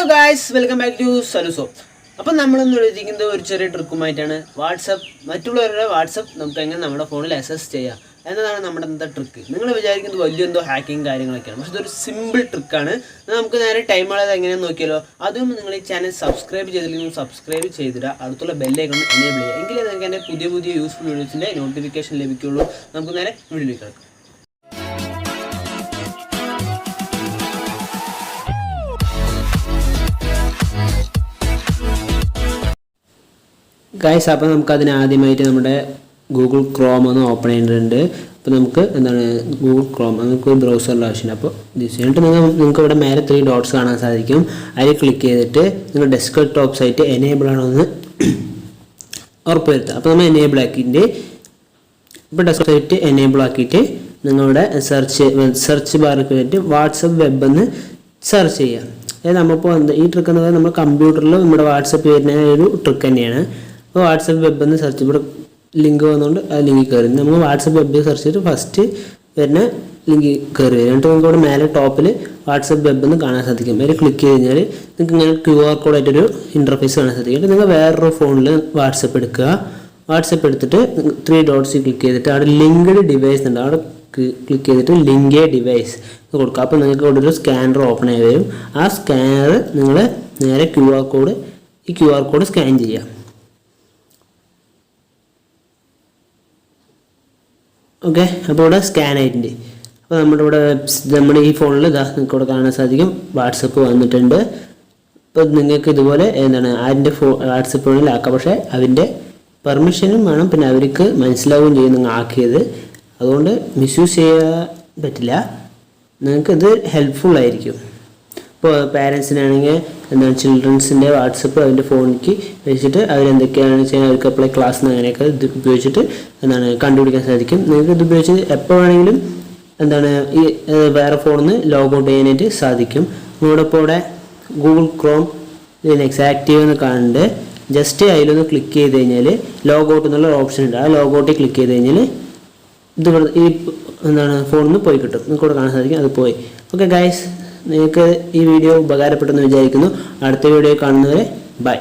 Guys, welcome back to സലുസോ. അപ്പം നമ്മളൊന്ന് എഴുതിക്കുന്നത് ഒരു ചെറിയ ട്രിക്കുമായിട്ടാണ്. മറ്റുള്ളവരുടെ വാട്സപ്പ് നമുക്ക് എങ്ങനെ നമ്മുടെ ഫോണിൽ അക്സസ് ചെയ്യാം എന്നതാണ് നമ്മുടെ എന്താ ട്രിക്ക്. നിങ്ങൾ വിചാരിക്കുന്നത് വലിയ എന്തോ ഹാക്കിങ് കാര്യങ്ങളൊക്കെയാണ്, പക്ഷെ ഇതൊരു സിമ്പിൾ ട്രിക്കാണ്. നമുക്ക് നേരെ ടൈം ഉള്ളത് എങ്ങനെയാണെന്ന് നോക്കിയാലോ. അതും നിങ്ങൾ ഈ ചാനൽ സബ്സ്ക്രൈബ് ചെയ്തില്ലെങ്കിൽ സബ്സ്ക്രൈബ് ചെയ്തിട്ട് അടുത്തുള്ള ബെല്ലൈക്കൺ എനേബിൾ ചെയ്യുക. എങ്കിലേ നിങ്ങൾക്ക് എൻ്റെ പുതിയ പുതിയ യൂസ്ഫുൾ വീഡിയോസിൻ്റെ നോട്ടിഫിക്കേഷൻ ലഭിക്കുകയുള്ളൂ. നമുക്ക് നേരെ വീഡിയോയിലേക്ക് കിടക്കാം. ഗൈസ്, അപ്പോൾ നമുക്കതിന് ആദ്യമായിട്ട് നമ്മുടെ ഗൂഗിൾ ക്രോം ഒന്ന് ഓപ്പൺ ചെയ്യേണ്ടതുണ്ട്. അപ്പോൾ നമുക്ക് എന്താണ് ഗൂഗിൾ ക്രോം, നമുക്ക് ബ്രൗസറിൻ്റെ ആവശ്യമുണ്ട്. അപ്പോൾ ഇത് ചെയ്തിട്ട് നിങ്ങൾക്ക് ഇവിടെ മേലെ 3 ഡോട്ട്സ് കാണാൻ സാധിക്കും. അതിൽ ക്ലിക്ക് ചെയ്തിട്ട് നിങ്ങൾ ഡെസ്ക്ടോപ്പ് സൈറ്റ് എനേബിൾ ആണോ എന്ന് ഉറപ്പ് വരുത്തുക. അപ്പോൾ നമ്മൾ ആക്കിയിട്ട് ഇപ്പോൾ ഡെസ്ക്ടോപ്പ് സൈറ്റ് എനേബിൾ ആക്കിയിട്ട് നിങ്ങളുടെ സെർച്ച് ബാറിൽ കയറിയിട്ട് വാട്സപ്പ് വെബ് എന്ന് സെർച്ച് ചെയ്യുക. അതായത് നമ്മളിപ്പോൾ ഈ ട്രിക്ക് എന്ന് പറയുന്നത് നമ്മൾ കമ്പ്യൂട്ടറിൽ നമ്മുടെ വാട്സപ്പ് വരുന്ന ഒരു ട്രിക്ക് തന്നെയാണ്. അപ്പോൾ വാട്സപ്പ് വെബ് എന്ന് സെർച്ച്, ഇവിടെ ലിങ്ക് വന്നുകൊണ്ട് ആ ലിങ്കിൽ കയറി നമ്മൾ വാട്സപ്പ് വെബ് സെർച്ച് ചെയ്തിട്ട് ഫസ്റ്റ് വരുന്ന ലിങ്കിൽ കയറി വരും. എന്നിട്ട് നിങ്ങൾക്ക് ഇവിടെ മേലെ ടോപ്പിൽ വാട്സപ്പ് വെബ് എന്ന് കാണാൻ സാധിക്കും. അതിൽ ക്ലിക്ക് ചെയ്ത് കഴിഞ്ഞാൽ നിങ്ങൾക്ക് ഇങ്ങനെ QR കോഡായിട്ടൊരു ഇൻ്റർഫേസ് കാണാൻ സാധിക്കും. എന്നിട്ട് നിങ്ങൾ വേറൊരു ഫോണിൽ വാട്സപ്പ് എടുക്കുക. വാട്സപ്പ് എടുത്തിട്ട് 3 ഡോട്ട്സ് ക്ലിക്ക് ചെയ്തിട്ട് അവിടെ ലിങ്ക്ഡ് ഡിവൈസ് ഉണ്ട്, അവിടെ ക്ലിക്ക് ചെയ്തിട്ട് ലിങ്ക് എ ഡിവൈസ് കൊടുക്കുക. അപ്പോൾ നിങ്ങൾക്ക് ഇവിടെ ഒരു സ്കാനർ ഓപ്പൺ ആയി വരും. ആ സ്കാനർ നിങ്ങൾ നേരെ QR കോഡ് സ്കാൻ ചെയ്യുക. ഓക്കെ, അപ്പോൾ ഇവിടെ സ്കാൻ ആയിട്ടുണ്ട്. അപ്പോൾ നമ്മുടെ ഈ ഫോണിൽ നിങ്ങൾക്ക് ഇവിടെ കാണാൻ സാധിക്കും വാട്സപ്പ് വന്നിട്ടുണ്ട്. അപ്പോൾ നിങ്ങൾക്ക് ഇതുപോലെ അതിൻ്റെ വാട്സപ്പ് ഫോണിലാക്കാം. പക്ഷേ അതിൻ്റെ പെർമിഷനും വേണം, പിന്നെ അവർക്ക് മനസ്സിലാവുകയും ചെയ്യും നിങ്ങൾ ആക്കിയത്. അതുകൊണ്ട് മിസ്യൂസ് ചെയ്യാൻ പറ്റില്ല. നിങ്ങൾക്ക് ഇത് ഹെൽപ്ഫുൾ ആയിരിക്കും. ഇപ്പോൾ പാരൻസിനാണെങ്കിൽ ചിൽഡ്രൻസിൻ്റെ വാട്സപ്പ് അതിൻ്റെ ഫോണിലേക്ക് വെച്ചിട്ട് അവരെന്തൊക്കെയാണ് ചെയ്യുന്നത്, അവർക്ക് അപ്ലൈ ക്ലാസ് അങ്ങനെയൊക്കെ ഇത് ഉപയോഗിച്ചിട്ട് കണ്ടുപിടിക്കാൻ സാധിക്കും. നിങ്ങൾക്ക് ഇത് ഉപയോഗിച്ച് എപ്പോൾ വേണമെങ്കിലും ഈ വേറെ ഫോണിൽ നിന്ന് ലോഗൗട്ട് ചെയ്യാനായിട്ട് സാധിക്കും. നിങ്ങളിപ്പോൾ ഇവിടെ ഗൂഗിൾ ക്രോം ആക്റ്റീവ് എന്ന് കാണുന്നുണ്ട്. ജസ്റ്റ് അതിലൊന്ന് ക്ലിക്ക് ചെയ്ത് കഴിഞ്ഞാൽ ലോഗൗട്ട് എന്നുള്ള ഓപ്ഷൻ ഉണ്ട്. ആ ലോഗൗട്ടിൽ ക്ലിക്ക് ചെയ്ത് കഴിഞ്ഞാൽ ഇത് ഈ ഫോണിൽ നിന്ന് പോയി കിട്ടും. നിങ്ങൾക്ക് ഇവിടെ കാണാൻ സാധിക്കും, അത് പോയി. ഓക്കെ ഗൈസ്, നിങ്ങൾക്ക് ഈ വീഡിയോ ഉപകാരപ്പെട്ടെന്ന് വിചാരിക്കുന്നു. അടുത്ത വീഡിയോ കാണുന്നവരെ ബൈ.